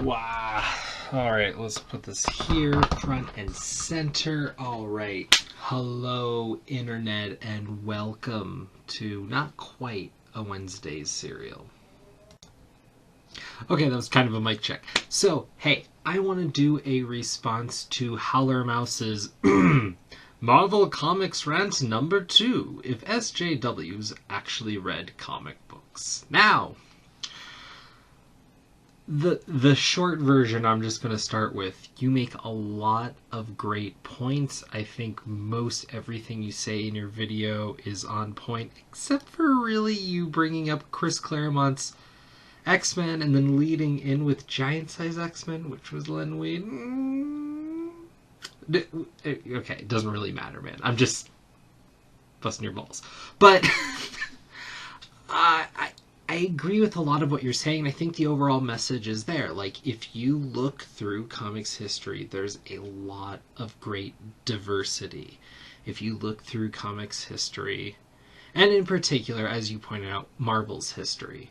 Wow. Alright, let's put this here, front and center. Alright. Hello, Internet, and welcome to not quite a Wednesday's serial. Okay, that was kind of a mic check. So, hey, I want to do a response to Howler Mouse's Marvel Comics Rant number 2, if SJWs actually read comic books. Now, the short version I'm just going to start with. You make a lot of great points. I think most everything you say in your video is on point, except for really you bringing up Chris Claremont's X-Men and then leading in with giant-size X-Men, which was Len Wein. Okay, it doesn't really matter, man. I'm just busting your balls. But I agree with a lot of what you're saying. I think the overall message is there. Like, if you look through comics history, there's a lot of great diversity. If you look through comics history, and in particular, as you pointed out, Marvel's history,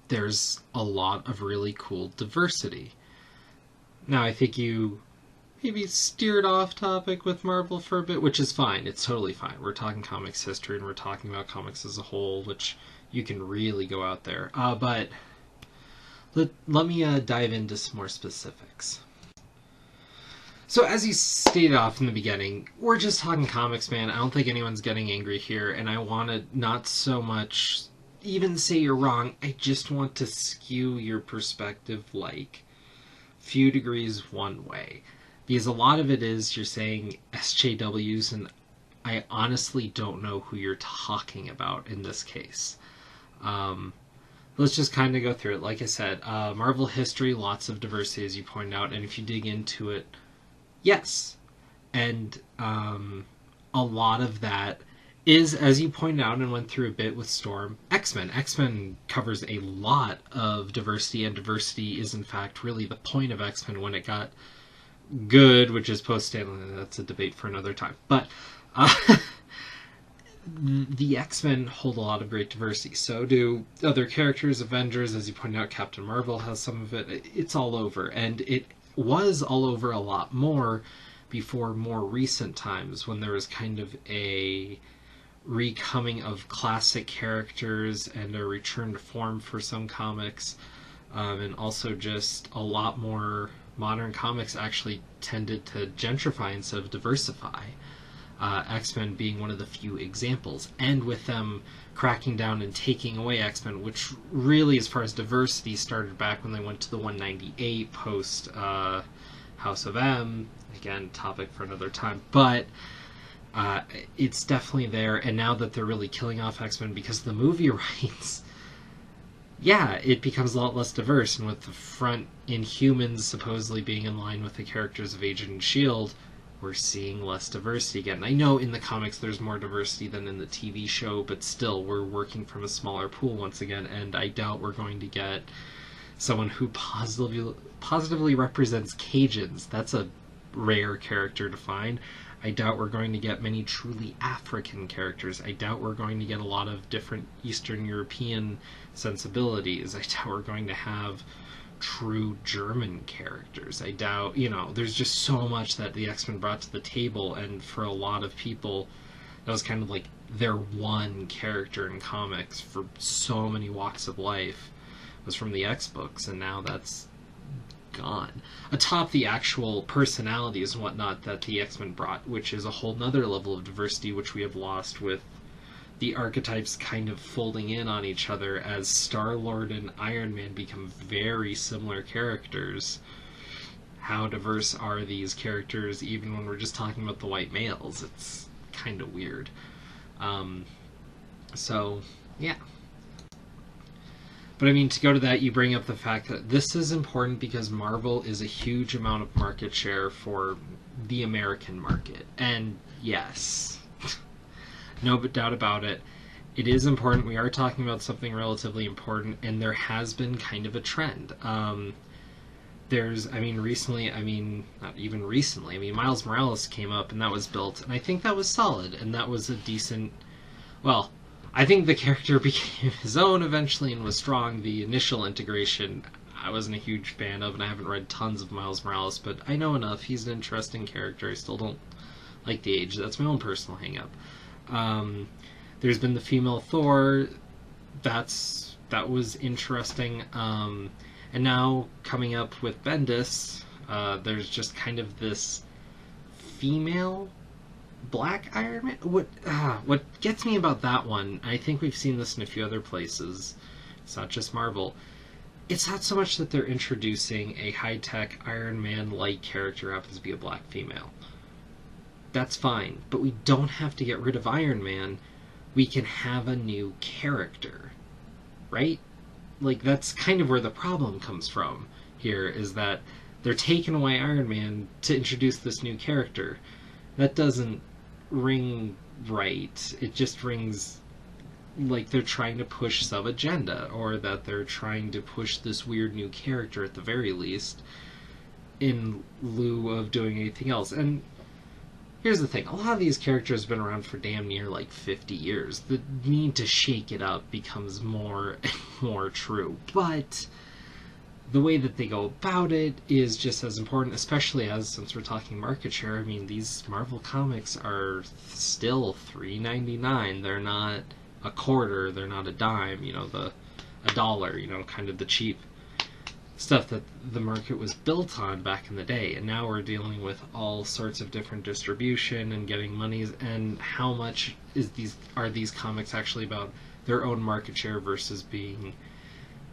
there's a lot of really cool diversity. Now, I think you maybe steered off topic with Marvel for a bit, which is fine. It's totally fine. We're talking comics history, and we're talking about comics as a whole, which you can really go out there. But let me dive into some more specifics. So as you stated off in the beginning, we're just talking comics, man. I don't think anyone's getting angry here, and I want to not so much even say you're wrong. I just want to skew your perspective like few degrees one way. Because a lot of it is you're saying SJWs, and I honestly don't know who you're talking about in this case. Let's just kind of go through it. Like I said, Marvel history, lots of diversity, as you pointed out, and if you dig into it, yes. And a lot of that is, as you pointed out and went through a bit with Storm, X-Men. X-Men covers a lot of diversity, and diversity is, in fact, really the point of X-Men when it got good, which is post-Stanley. That's a debate for another time. But the X-Men hold a lot of great diversity. So do other characters, Avengers, as you pointed out, Captain Marvel has some of it. It's all over. And it was all over a lot more before more recent times, when there was kind of a recoming of classic characters and a return to form for some comics, and also just a lot more modern comics actually tended to gentrify instead of diversify. X-Men being one of the few examples, and with them cracking down and taking away X-Men, which really, as far as diversity, started back when they went to the 198 post House of M. Again, topic for another time, but it's definitely there. And now that they're really killing off X-Men because of the movie rights, yeah, it becomes a lot less diverse. And with the front Inhumans supposedly being in line with the characters of Agent and S.H.I.E.L.D., we're seeing less diversity again. I know in the comics there's more diversity than in the TV show, but still, we're working from a smaller pool once again, and I doubt we're going to get someone who positively represents Cajuns. That's a rare character to find. I doubt we're going to get many truly African characters. I doubt we're going to get a lot of different Eastern European sensibilities. I doubt we're going to have true German characters. I doubt, there's just so much that the X-Men brought to the table, and for a lot of people, that was kind of like their one character in comics for so many walks of life was from the X-books, and now that's gone. Atop the actual personalities and whatnot that the X-Men brought, which is a whole nother level of diversity, which we have lost with the archetypes kind of folding in on each other as Star-Lord and Iron Man become very similar characters. How diverse are these characters even when we're just talking about the white males? It's kind of weird. So, yeah. But I mean, to go to that, you bring up the fact that this is important because Marvel is a huge amount of market share for the American market. And yes, no doubt about it, it is important. We are talking about something relatively important, and there has been kind of a trend. Not even recently, Miles Morales came up, and that was built, and I think that was solid, and that was a decent, well, I think the character became his own eventually and was strong. The initial integration, I wasn't a huge fan of, and I haven't read tons of Miles Morales, but I know enough. He's an interesting character. I still don't like the age. That's my own personal hang-up. There's been the female Thor. That was interesting. And now, coming up with Bendis, there's just kind of this female Black Iron Man. What gets me about that one, I think we've seen this in a few other places, it's not just Marvel, it's not so much that they're introducing a high-tech Iron Man-like character who happens to be a black female. That's fine, but we don't have to get rid of Iron Man. We can have a new character, right? Like, that's kind of where the problem comes from here, is that they're taking away Iron Man to introduce this new character. That doesn't ring right. It just rings like they're trying to push some agenda, or that they're trying to push this weird new character at the very least, in lieu of doing anything else. And here's the thing, a lot of these characters have been around for damn near like 50 years. The need to shake it up becomes more and more true. But the way that they go about it is just as important, especially since we're talking market share. I mean, these Marvel comics are still $3.99. They're not a quarter, they're not a dime, a dollar, kind of the cheap stuff that the market was built on back in the day. And now we're dealing with all sorts of different distribution and getting monies, and how much are these comics actually about their own market share versus being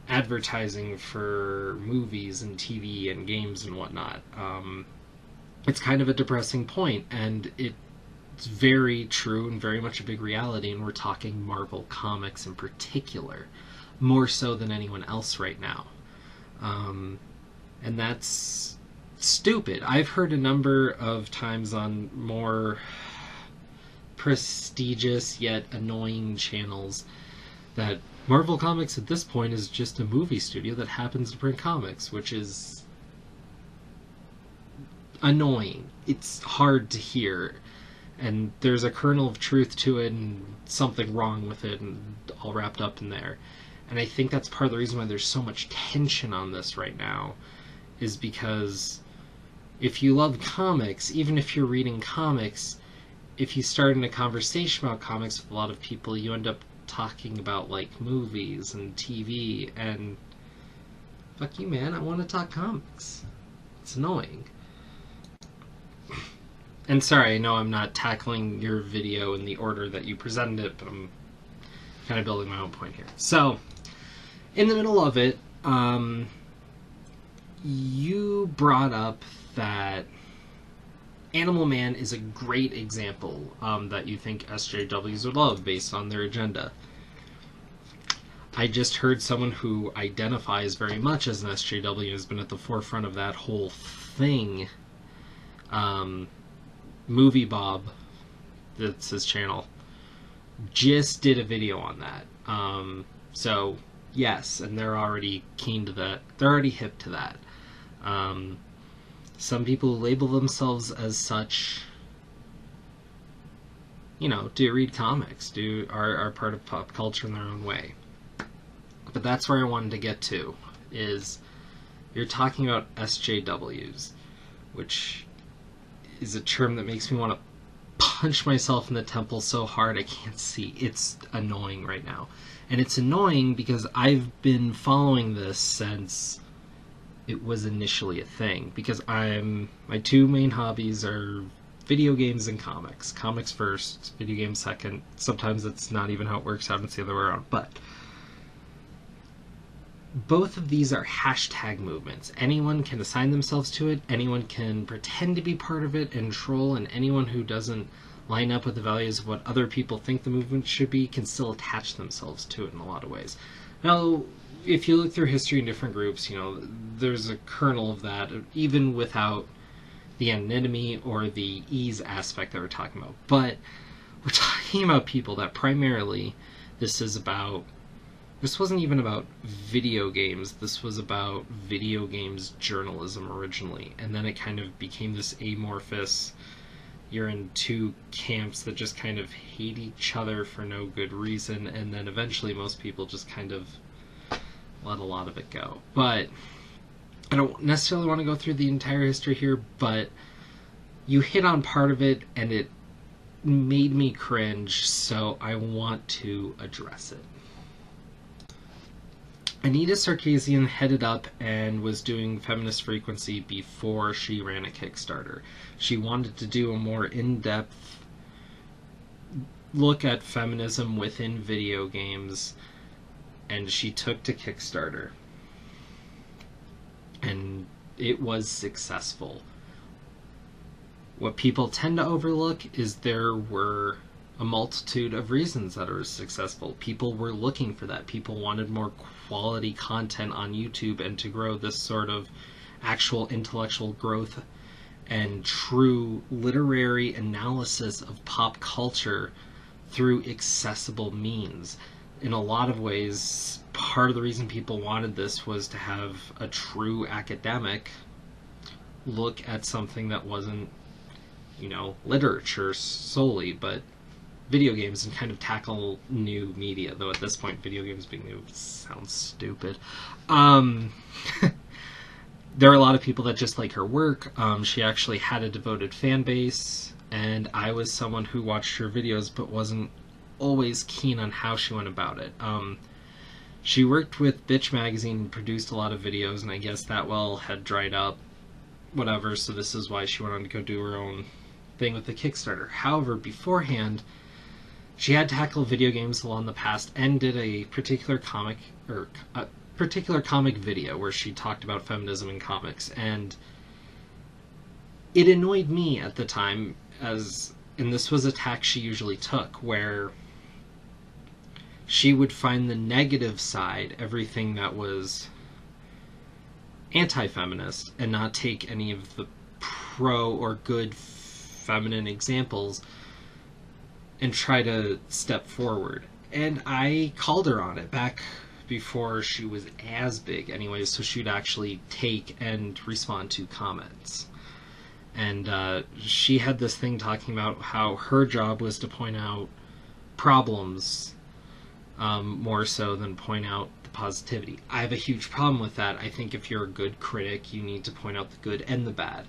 advertising for movies and TV and games and whatnot. It's kind of a depressing point, and it's very true and very much a big reality, and we're talking Marvel Comics in particular, more so than anyone else right now. And that's stupid. I've heard a number of times on more prestigious yet annoying channels that Marvel Comics at this point is just a movie studio that happens to print comics, which is annoying. It's hard to hear, and there's a kernel of truth to it and something wrong with it, and all wrapped up in there. And I think that's part of the reason why there's so much tension on this right now, is because if you love comics, even if you're reading comics, if you start in a conversation about comics with a lot of people, you end up talking about like movies and TV, and fuck you, man, I want to talk comics. It's annoying. And sorry, I know I'm not tackling your video in the order that you presented it, but I'm kind of building my own point here. So, in the middle of it, you brought up that Animal Man is a great example that you think SJWs would love based on their agenda. I just heard someone who identifies very much as an SJW and has been at the forefront of that whole thing. Movie Bob, that's his channel, just did a video on that. So, yes, and they're already keen to that. They're already hip to that. Some people who label themselves as such, do read comics, are part of pop culture in their own way. But that's where I wanted to get to, is you're talking about SJWs, which is a term that makes me want to punch myself in the temple so hard I can't see. It's annoying right now. And it's annoying because I've been following this since it was initially a thing. Because my two main hobbies are video games and comics. Comics first, video games second. Sometimes it's not even how it works out, it's the other way around. But both of these are hashtag movements. Anyone can assign themselves to it, anyone can pretend to be part of it and troll, and anyone who doesn't line up with the values of what other people think the movement should be can still attach themselves to it in a lot of ways. Now, if you look through history in different groups, there's a kernel of that, even without the anonymity or the ease aspect that we're talking about. But we're talking about people that primarily this wasn't even about video games, this was about video games journalism originally, and then it kind of became this amorphous you're in two camps that just kind of hate each other for no good reason, and then eventually most people just kind of let a lot of it go. But I don't necessarily want to go through the entire history here, but you hit on part of it, and it made me cringe, so I want to address it. Anita Sarkeesian headed up and was doing Feminist Frequency before she ran a Kickstarter. She wanted to do a more in-depth look at feminism within video games, and she took to Kickstarter. And it was successful. What people tend to overlook is there were a multitude of reasons that it was successful. People were looking for that. People wanted more quality content on YouTube, and to grow this sort of actual intellectual growth and true literary analysis of pop culture through accessible means. In a lot of ways, part of the reason people wanted this was to have a true academic look at something that wasn't, literature solely, but video games, and kind of tackle new media, though at this point video games being new sounds stupid. There are a lot of people that just like her work. She actually had a devoted fan base, and I was someone who watched her videos but wasn't always keen on how she went about it. She worked with Bitch Magazine and produced a lot of videos, and I guess that well had dried up, whatever, so this is why she went on to go do her own thing with the Kickstarter. However, beforehand, she had tackled video games along the past and did a particular comic video where she talked about feminism in comics, and it annoyed me at the time, and this was a tack she usually took, where she would find the negative side, everything that was anti-feminist, and not take any of the pro or good feminine examples and try to step forward. And I called her on it back before she was as big anyways, so she'd actually take and respond to comments. And she had this thing talking about how her job was to point out problems more so than point out the positivity. I have a huge problem with that. I think if you're a good critic, you need to point out the good and the bad.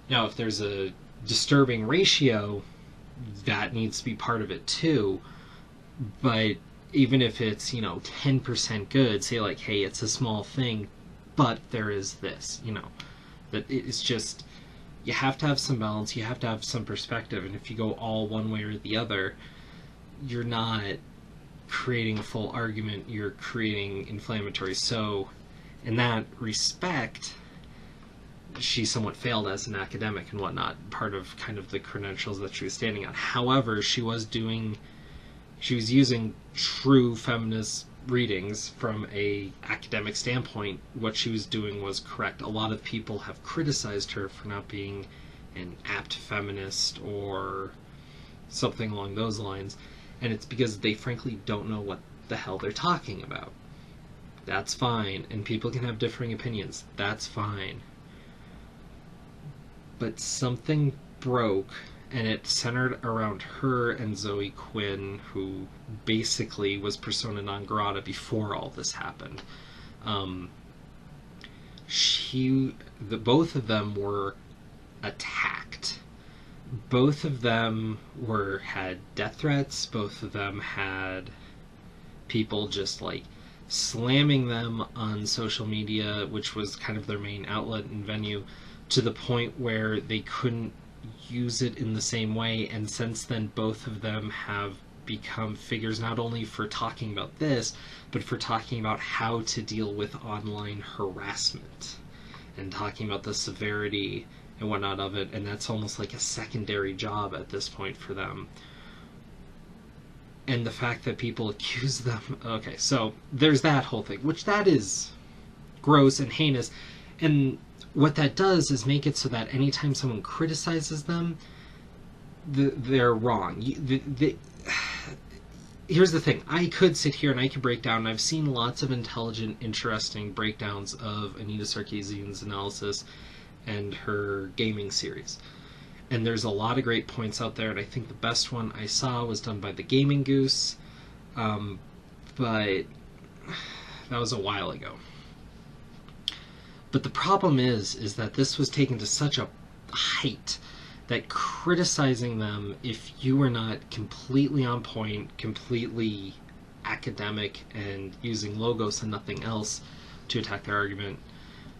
Now, if there's a disturbing ratio, that needs to be part of it too. But even if it's, 10% good, say like, hey, it's a small thing, but there is this, that it's just, you have to have some balance, you have to have some perspective, and if you go all one way or the other, you're not creating a full argument, you're creating inflammatory. So in that respect, she somewhat failed as an academic and whatnot, part of kind of the credentials that she was standing on. However, she was using true feminist readings from a academic standpoint. What she was doing was correct. A lot of people have criticized her for not being an apt feminist or something along those lines, and it's because they frankly don't know what the hell they're talking about. That's fine, and people can have differing opinions. That's fine. But something broke, and it centered around her and Zoe Quinn, who basically was persona non grata before all this happened. Both of them were attacked. Both of them had death threats. Both of them had people just like slamming them on social media, which was kind of their main outlet and venue, to the point where they couldn't use it in the same way. And since then, both of them have become figures not only for talking about this, but for talking about how to deal with online harassment and talking about the severity and whatnot of it. And that's almost like a secondary job at this point for them. And the fact that people accuse them, okay, so there's that whole thing, which that is gross and heinous. And what that does is make it so that anytime someone criticizes them, they're wrong. Here's the thing. I could sit here and I could break down, and I've seen lots of intelligent, interesting breakdowns of Anita Sarkeesian's analysis and her gaming series. And there's a lot of great points out there, and I think the best one I saw was done by the Gaming Goose, but that was a while ago. But the problem is that this was taken to such a height that criticizing them, if you were not completely on point, completely academic, and using logos and nothing else to attack their argument,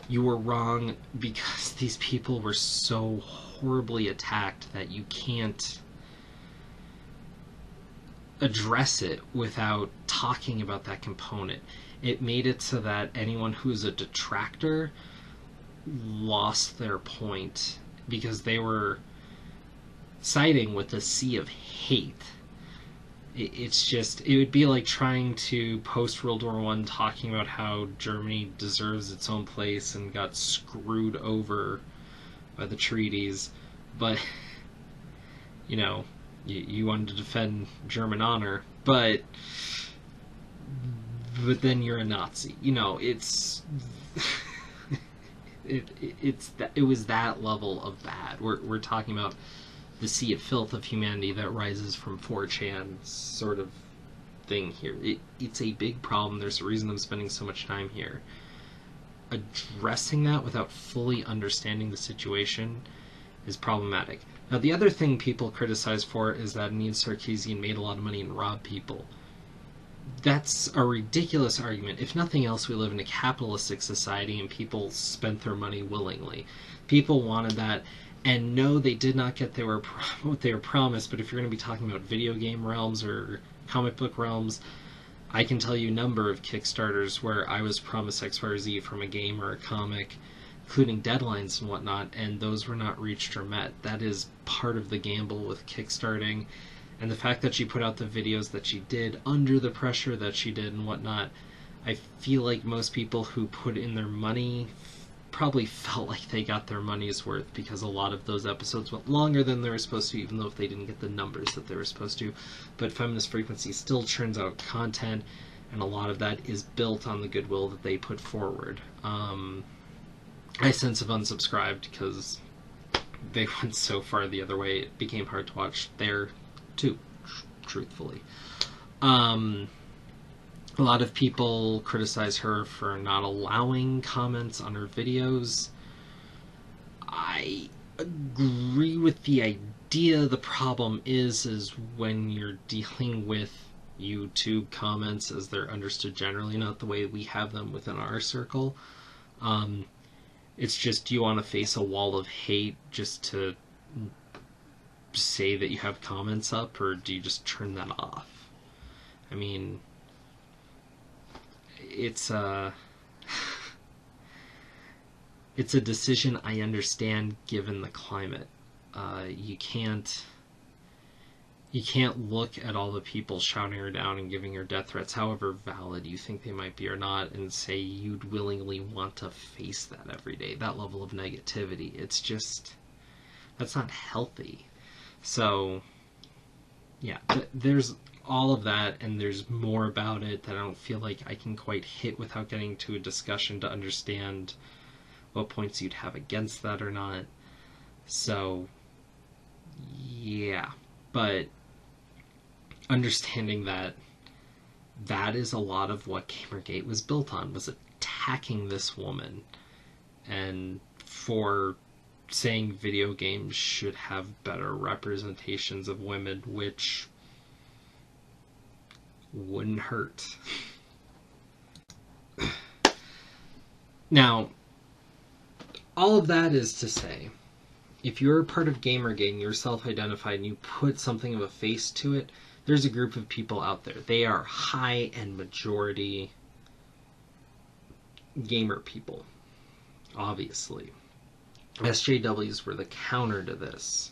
you were wrong, because these people were so horribly attacked that you can't address it without talking about that component. It made it so that anyone who's a detractor lost their point because they were siding with a sea of hate. It's just, it would be like trying to post World War I talking about how Germany deserves its own place and got screwed over by the treaties, but you know, you wanted to defend German honor, but then you're a Nazi. You know, it's it was that level of bad. We're talking about the sea of filth of humanity that rises from 4chan sort of thing here. It's a big problem. There's a reason I'm spending so much time here. Addressing that without fully understanding the situation is problematic. Now, the other thing people criticize for is that Anil Sarkeesian made a lot of money and robbed people. That's a ridiculous argument. If nothing else, we live in a capitalistic society and people spent their money willingly. People wanted that, and no, they did not get what they were promised, but if you're going to be talking about video game realms or comic book realms, I can tell you a number of Kickstarters where I was promised X, Y, or Z from a game or a comic, including deadlines and whatnot, and those were not reached or met. That is part of the gamble with Kickstarting. And the fact that she put out the videos that she did under the pressure that she did and whatnot, I feel like most people who put in their money probably felt like they got their money's worth, because a lot of those episodes went longer than they were supposed to, even though if they didn't get the numbers that they were supposed to. But Feminist Frequency still churns out content, and a lot of that is built on the goodwill that they put forward. I since have unsubscribed because they went so far the other way, it became hard to watch there too, truthfully. A lot of people criticize her for not allowing comments on her videos. I agree with the idea. The problem is when you're dealing with YouTube comments as they're understood generally, not the way we have them within our circle. It's just, do you want to face a wall of hate just to say that you have comments up, or do you just turn that off? I mean, it's a decision I understand given the climate. You can't look at all the people shouting her down and giving her death threats, however valid you think they might be or not, and say you'd willingly want to face that every day, that level of negativity. It's just, that's not healthy. So, yeah, there's all of that, and there's more about it that I don't feel like I can quite hit without getting to a discussion to understand what points you'd have against that or not. So, yeah, but understanding that that is a lot of what Gamergate was built on, was attacking this woman, and for saying video games should have better representations of women, which wouldn't hurt. Now, all of that is to say, if you're a part of Gamergate and you're self-identified and you put something of a face to it, there's a group of people out there. They are high and majority gamer people, obviously. SJWs were the counter to this.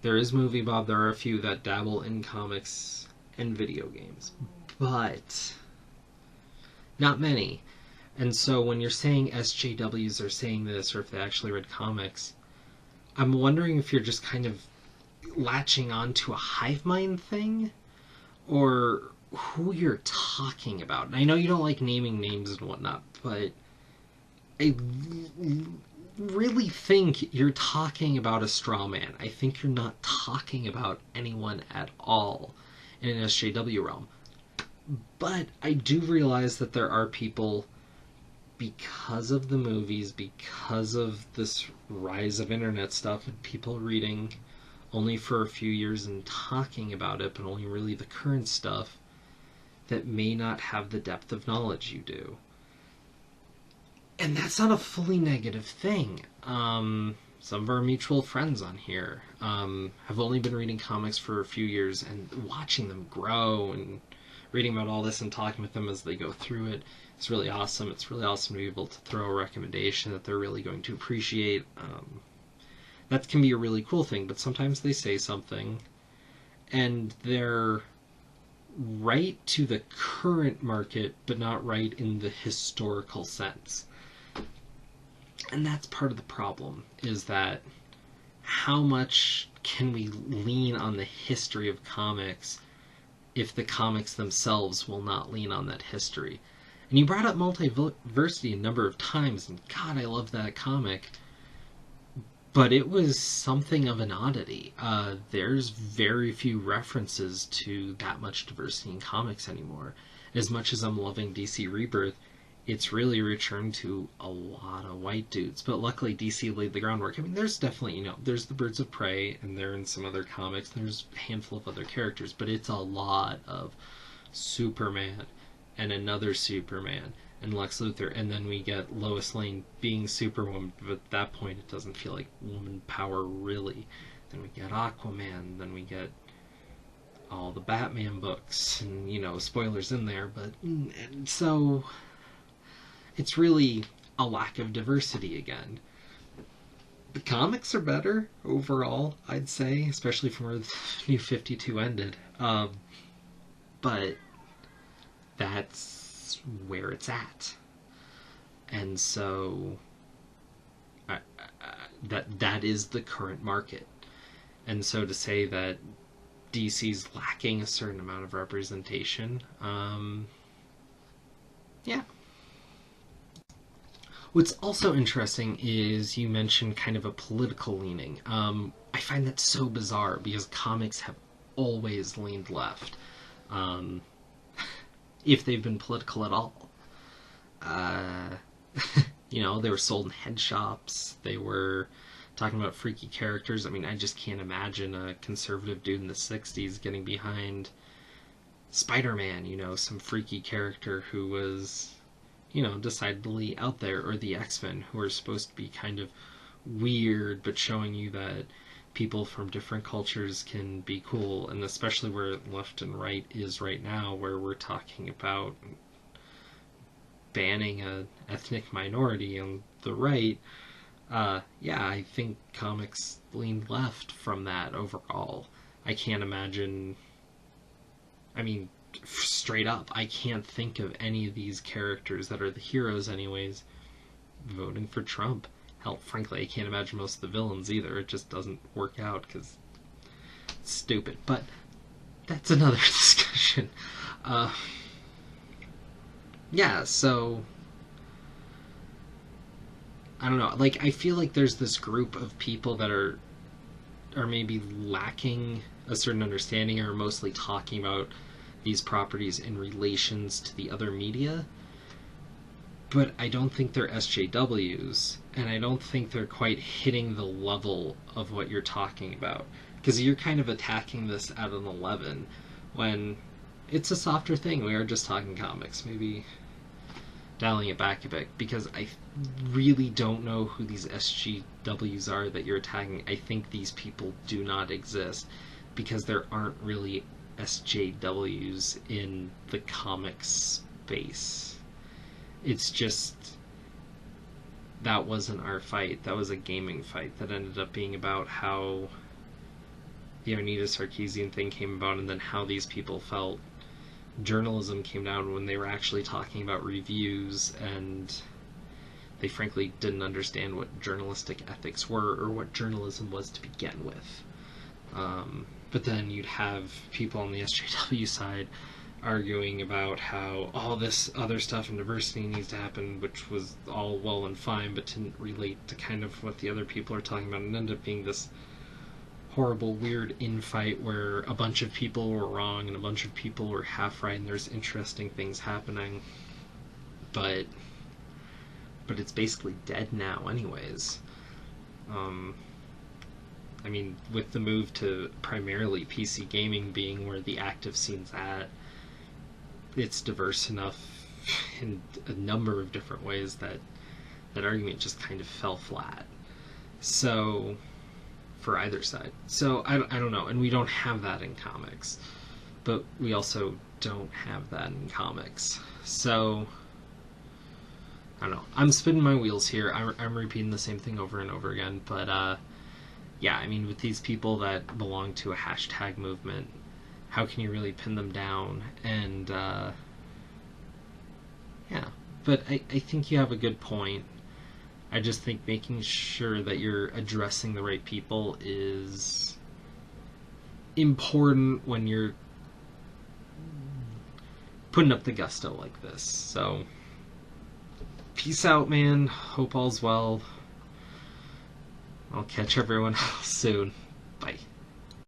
There is Movie Bob, there are a few that dabble in comics and video games, but not many. And so when you're saying SJWs are saying this, or if they actually read comics, I'm wondering if you're just kind of latching on to a hive mind thing, or who you're talking about. And I know you don't like naming names and whatnot, but really think you're talking about a straw man. I think you're not talking about anyone at all in an SJW realm. But I do realize that there are people, because of the movies, because of this rise of internet stuff, and people reading only for a few years and talking about it, but only really the current stuff, that may not have the depth of knowledge you do. And that's not a fully negative thing. Some of our mutual friends on here have only been reading comics for a few years, and watching them grow and reading about all this and talking with them as they go through it, it's really awesome. It's really awesome to be able to throw a recommendation that they're really going to appreciate. That can be a really cool thing, but sometimes they say something and they're right to the current market, but not right in the historical sense. And that's part of the problem, is that how much can we lean on the history of comics if the comics themselves will not lean on that history? And you brought up Multiversity a number of times, and God, I love that comic. But it was something of an oddity. There's very few references to that much diversity in comics anymore. As much as I'm loving DC Rebirth, it's really returned to a lot of white dudes. But luckily DC laid the groundwork. I mean, there's definitely, there's the Birds of Prey, and they're in some other comics. There's a handful of other characters, but it's a lot of Superman and another Superman and Lex Luthor, and then we get Lois Lane being Superwoman, but at that point it doesn't feel like woman power really. Then we get Aquaman, then we get all the Batman books, and spoilers in there, but and so it's really a lack of diversity again. The comics are better overall, I'd say, especially from where the New 52 ended. But that's where it's at. And so that is the current market. And so to say that DC's lacking a certain amount of representation, yeah. What's also interesting is you mentioned kind of a political leaning. I find that so bizarre because comics have always leaned left. If they've been political at all. They were sold in head shops. They were talking about freaky characters. I mean, I just can't imagine a conservative dude in the 60s getting behind Spider-Man, some freaky character who was, decidedly out there, or the X-Men, who are supposed to be kind of weird, but showing you that people from different cultures can be cool, and especially where left and right is right now, where we're talking about banning an ethnic minority on the right. I think comics leaned left from that overall. I can't imagine, straight up, I can't think of any of these characters that are the heroes anyways voting for Trump. Hell, frankly, I can't imagine most of the villains either. It just doesn't work out because it's stupid. But that's another discussion. So I don't know. I feel like there's this group of people that are maybe lacking a certain understanding, or mostly talking about these properties in relations to the other media. But I don't think they're SJWs, and I don't think they're quite hitting the level of what you're talking about. Because you're kind of attacking this at an 11, when it's a softer thing. We are just talking comics. Maybe dialing it back a bit, because I really don't know who these SJWs are that you're attacking. I think these people do not exist, because there aren't really SJWs in the comics space. It's just, that wasn't our fight. That was a gaming fight that ended up being about how the Anita Sarkeesian thing came about, and then how these people felt journalism came down when they were actually talking about reviews, and they frankly didn't understand what journalistic ethics were, or what journalism was to begin with. But then you'd have people on the SJW side arguing about how all this other stuff and diversity needs to happen, which was all well and fine, but didn't relate to kind of what the other people are talking about, and ended up being this horrible, weird infight where a bunch of people were wrong and a bunch of people were half right, and there's interesting things happening. But it's basically dead now, anyways. I mean, with the move to primarily PC gaming being where the active scene's at, it's diverse enough in a number of different ways that that argument just kind of fell flat. So, for either side. So, I don't know. And we don't have that in comics. But we also don't have that in comics. So, I don't know. I'm spinning my wheels here. I'm repeating the same thing over and over again. But, yeah, I mean, with these people that belong to a hashtag movement, how can you really pin them down? And, yeah. But I think you have a good point. I just think making sure that you're addressing the right people is important when you're putting up the gusto like this. So, peace out, man. Hope all's well. I'll catch everyone else soon.